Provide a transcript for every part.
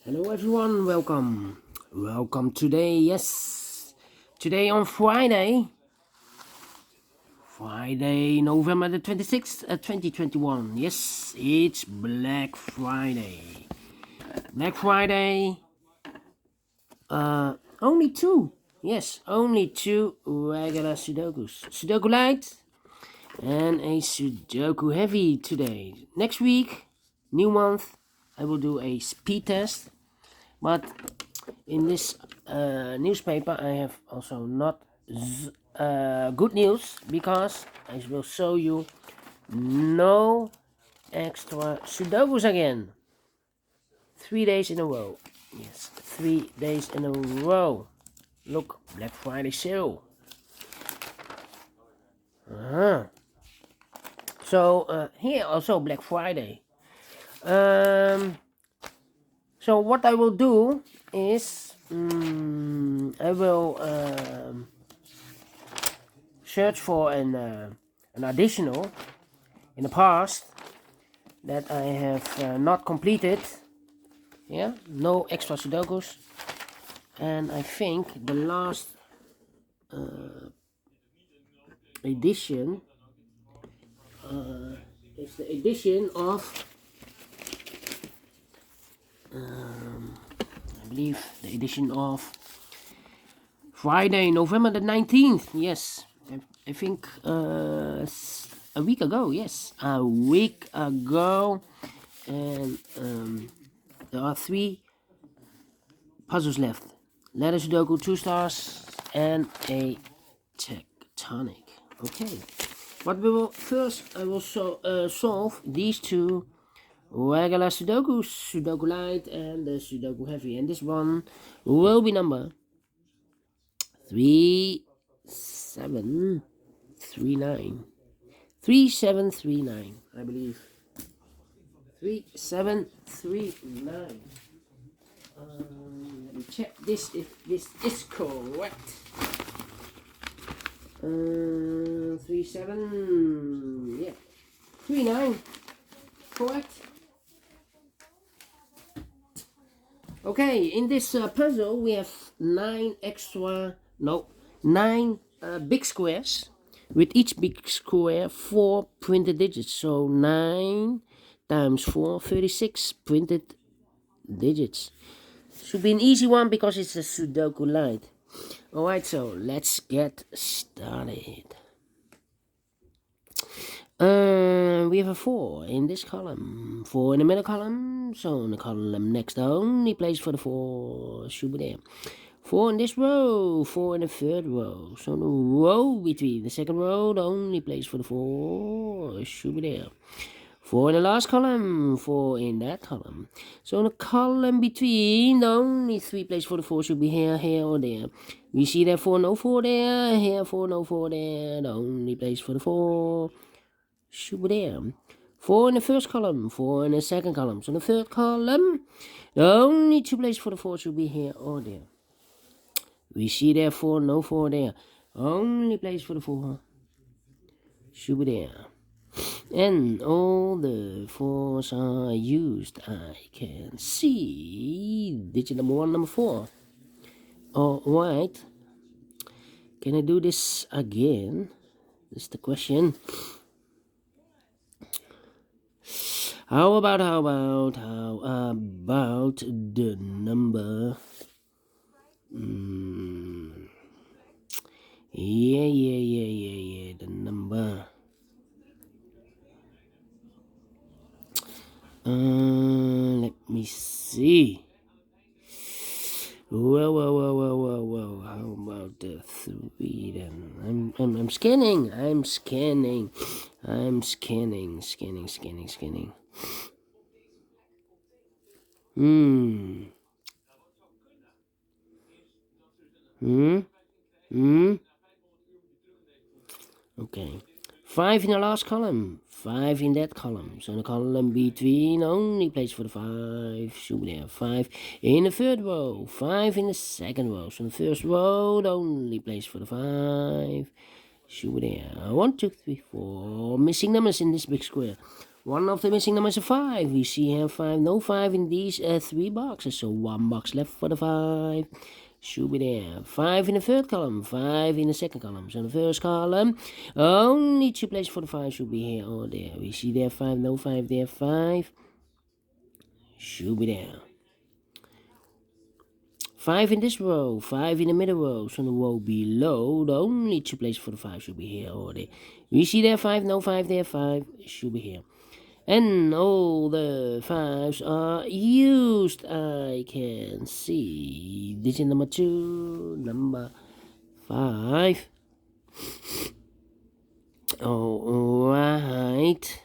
Hello everyone, welcome today. Yes, today on Friday, November the 26th, 2021. Yes, it's Black Friday. Black Friday, only two. Yes, only two regular Sudokus. Sudoku Light and a Sudoku Heavy today. Next week, new month, I will do a speed test. But in this newspaper, I have also not good news, because I will show you no extra Sudokus again. 3 days in a row. Yes, 3 days in a row. Look, Black Friday sale. So here also Black Friday. So what I will do is I will search for an additional in the past that I have not completed. Yeah, no extra Sudokus, and I think the last edition is the edition of I believe the edition of Friday, November the 19th. Yes, I think a week ago. Yes, a week ago, and there are 3 puzzles left. Letter Sudoku 2 stars and a tectonic. Okay, but we will first I will solve these 2 regular Sudokus, Sudoku Light and the Sudoku Heavy, and this one will be number 3739. 3739, I believe. 3739. Let me check this if this is correct. 37, yeah, 39, correct. Okay, in this puzzle we have 9 big squares, with each big square 4 printed digits. So 9 times 4, 36 printed digits. Should be an easy one because it's a Sudoku Light. Alright, so let's get started. We have a 4 in this column, 4 in the middle column, so in the column next only place for the 4 should be there. 4 in this row, 4 in the third row, so the row between the second row, the only place for the 4 should be there. 4 in the last column, 4 in that column. So in the column between, the only 3 places for the 4 should be here, here, or there. We see there 4, no 4 there, here 4, no 4 there. The only place for the 4 should be there. 4 in the first column, 4 in the second column. So in the third column, the only 2 places for the 4 should be here or there. We see there 4, no 4 there. Only place for the 4 should be there. And all the 4s are used. I can see digit number 1, number 4. Alright. Can I do this again? That's the question. How about the number? Yeah, the number. Let me see. Well. How about the 3 then? I'm scanning. Scanning. Okay. 5 in the last column, 5 in that column. So in the column between, only place for the 5 should be there. 5 in the third row, 5 in the second row. So in the first row, the only place for the 5 should be there. 1, 2, 3, 4 missing numbers in this big square. One of the missing numbers is 5. We see here 5, no 5 in these 3 boxes. So 1 box left for the 5. Should be there. 5 in the third column, 5 in the second column. So in the first column, only 2 places for the 5 should be here or there. We see there 5, no 5 there, 5. Should be there. 5 in this row, 5 in the middle row. So in the row below, the only 2 places for the 5 should be here or there. We see there 5, no 5 there, 5 should be here. And all the 5s are used. I can see digit number 2, number 5. Alright.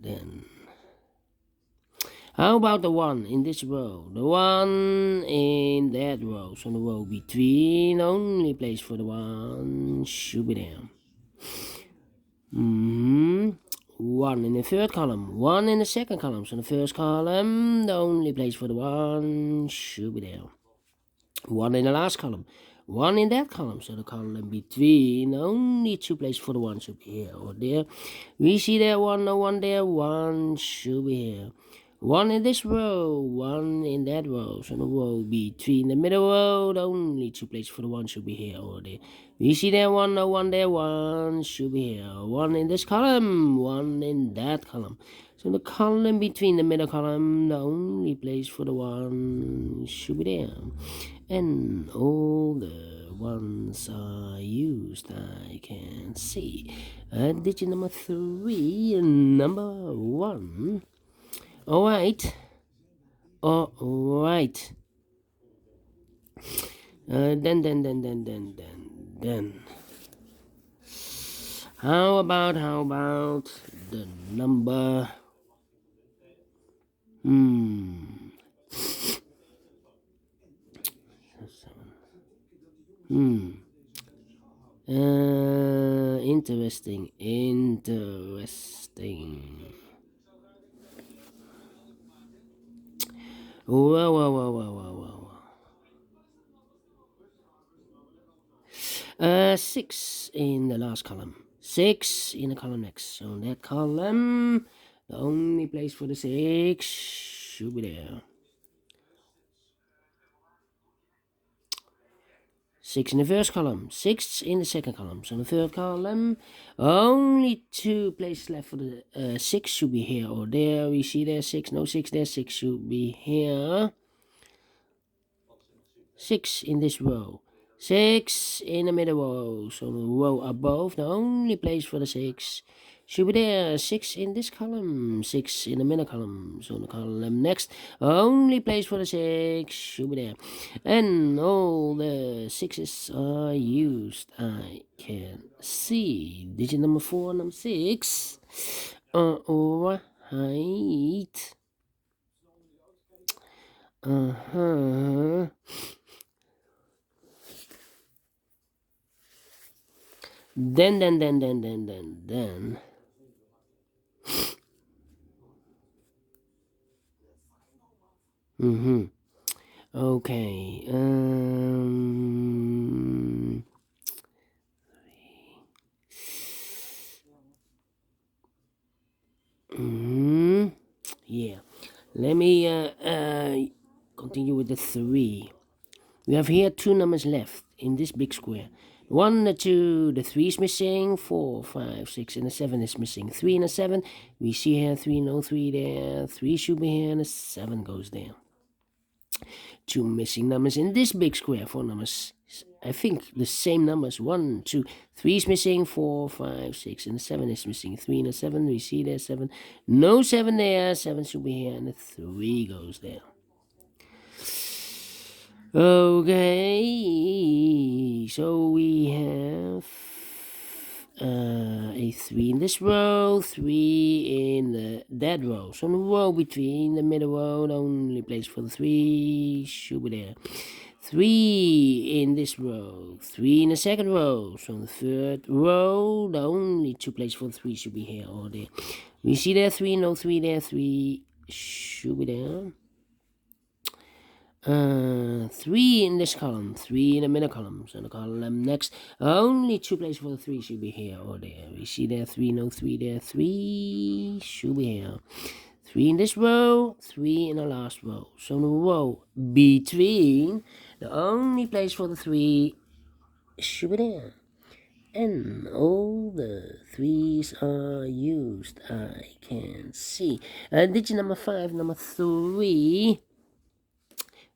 Then. How about the 1 in this row? The 1 in that row. So the row between, only place for the 1 should be there. 1 in the third column, 1 in the second column. So in the first column, the only place for the 1 should be there. 1 in the last column, 1 in that column. So the column between, only 2 places for the 1 should be here or there. We see there 1, no 1 there, 1 should be here. 1 in this row, 1 in that row. So the row between the middle row, the only 2 places for the 1 should be here or there. We see there 1, no 1 there, 1 should be here. 1 in this column, 1 in that column. So the column between the middle column, the only place for the 1 should be there. And all the 1s are used, I can see. Digit number 3 and number 1. Alright. Then. How about the number? Interesting. Wow. 6 in the last column. 6 in the column next. So in that column, the only place for the 6 should be there. 6 in the first column, 6 in the second column. So in the third column, only 2 places left for the 6 should be here or there. We see there 6, no 6 there, 6 should be here. 6 in this row, 6 in the middle row. So the row above, the only place for the 6 should be there. 6 in this column, 6 in the middle column. So the column next, only place for the 6 should be there. And all the 6s are used, I can see. Digit number 4, number 6. Alright. Then. Okay. Yeah. Let me continue with the 3. We have here 2 numbers left in this big square. 1, the 2, the 3 is missing. 4, 5, 6, and the 7 is missing. 3 and a 7. We see here 3, no 3 there. 3 should be here, and the 7 goes there. 2 missing numbers in this big square. 4 numbers. I think the same numbers. 1, 2, 3 is missing. 4, 5, 6, and the 7 is missing. 3 and a 7. We see there 7. No 7 there. 7 should be here, and the 3 goes there. Okay, so we have a 3 in this row, 3 in that row. So in the row between the middle row, the only place for the 3 should be there. 3 in this row, 3 in the second row. So in the third row, the only 2 places for the 3 should be here or there. We see there 3, no 3 there, 3 should be there. 3 in this column, 3 in the middle column. So the column next, only 2 places for the 3 should be here or there. We see there 3, no 3 there, 3 should be here. 3 in this row, 3 in the last row. So the row between, the only place for the 3 should be there. And all the 3s are used, I can see. Digit number 5, number 3.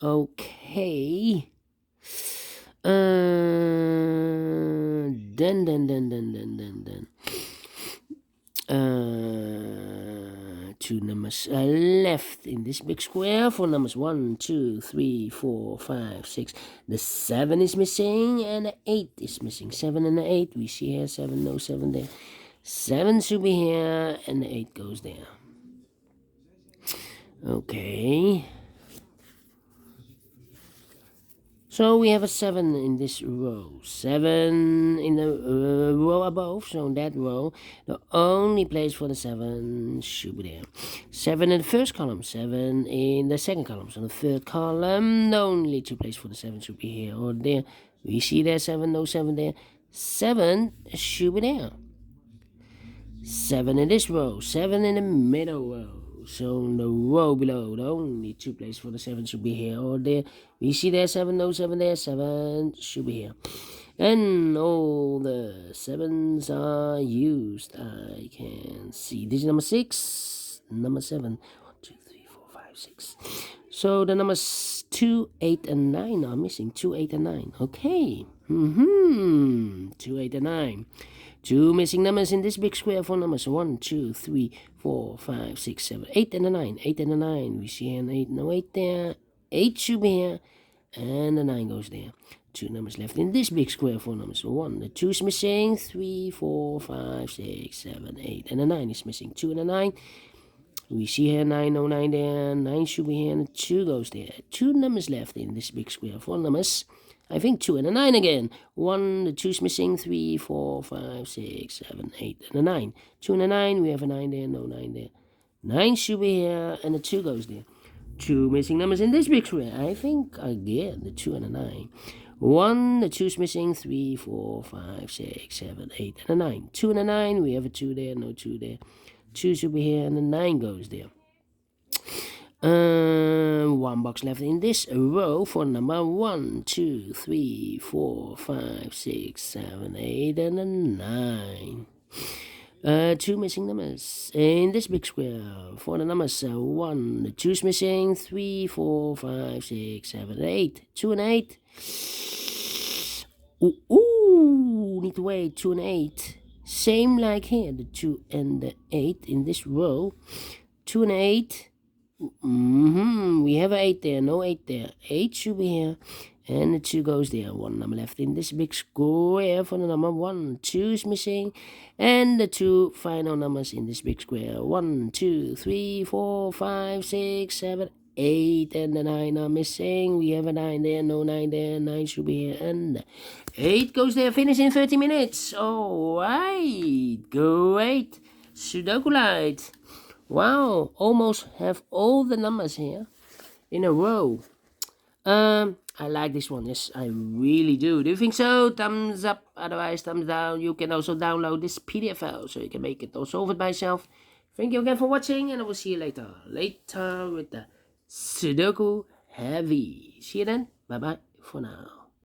Okay. Then. Two numbers left in this big square. For numbers 1, 2, 3, 4, 5, 6. The 7 is missing and the 8 is missing. 7 and the 8. We see here 7, no 7 there. 7 should be here and the 8 goes there. Okay. So we have a 7 in this row, 7 in the row above, so in that row, the only place for the 7 should be there. 7 in the first column, 7 in the second column, so the third column, the only 2 places for the 7 should be here or there. We see there 7, no 7 there, 7 should be there. 7 in this row, 7 in the middle row. So in the row below, the only 2 places for the 7 should be here or there. We see there 7, no 7 there, 7 should be here. And all the 7s are used, I can see. Digit number 6, number 7. 1, 2, 3, 4, 5, 6. So the numbers 2, 8, and 9 are missing. 2, 8, and 9. Okay. 2, 8, and 9. 2 missing numbers in this big square for numbers 1, 2, 3, 4, 5, 6, 7, 8 and a 9. 8 and a 9. We see an 8, no 8 there. 8 should be here. And the 9 goes there. 2 numbers left in this big square for numbers 1. The 2 is missing. 3, 4, 5, 6, 7, 8. And the 9 is missing. 2 and a 9. We see here 9, no 9 there. 9 should be here and the 2 goes there. 2 numbers left in this big square for numbers. I think 2 and a 9 again. 1, the 2 is missing. 3, 4, 5, 6, 7, 8, and a 9. 2 and a 9, we have a 9 there, no 9 there. 9 should be here, and the 2 goes there. 2 missing numbers in this big square. I think again, the 2 and a 9. 1, the 2 is missing. 3, 4, 5, 6, 7, 8, and a 9. 2 and a 9, we have a 2 there, no 2 there. 2 should be here, and the 9 goes there. 1 box left in this row for number 1, 2, 3, 4, 5, 6, 7, 8, and a 9. 2 missing numbers in this big square for the numbers 1, the 2 is missing. 3, 4, 5, 6, 7, 8. 2 and 8. Ooh, need to wait. 2 and 8. Same like here, the 2 and the 8 in this row. 2 and 8. We have an 8 there, no 8 there. 8 should be here, and the 2 goes there. 1 number left in this big square for the number 1. 2 is missing, and the 2 final numbers in this big square. 1, 2, 3, 4, 5, 6, 7, 8, and the 9 are missing. We have a 9 there, no 9 there. 9 should be here, and 8 goes there. Finish in 30 minutes. Alright, great. Sudoku Light. Wow, almost have all the numbers here in a row. I like this one. Yes, I really do. Do you think so? Thumbs up, otherwise thumbs down. You can also download this PDF file so you can make it or solve it by yourself. Thank you again for watching, and I will see you later. Later with the Sudoku Heavy. See you then. Bye-bye for now.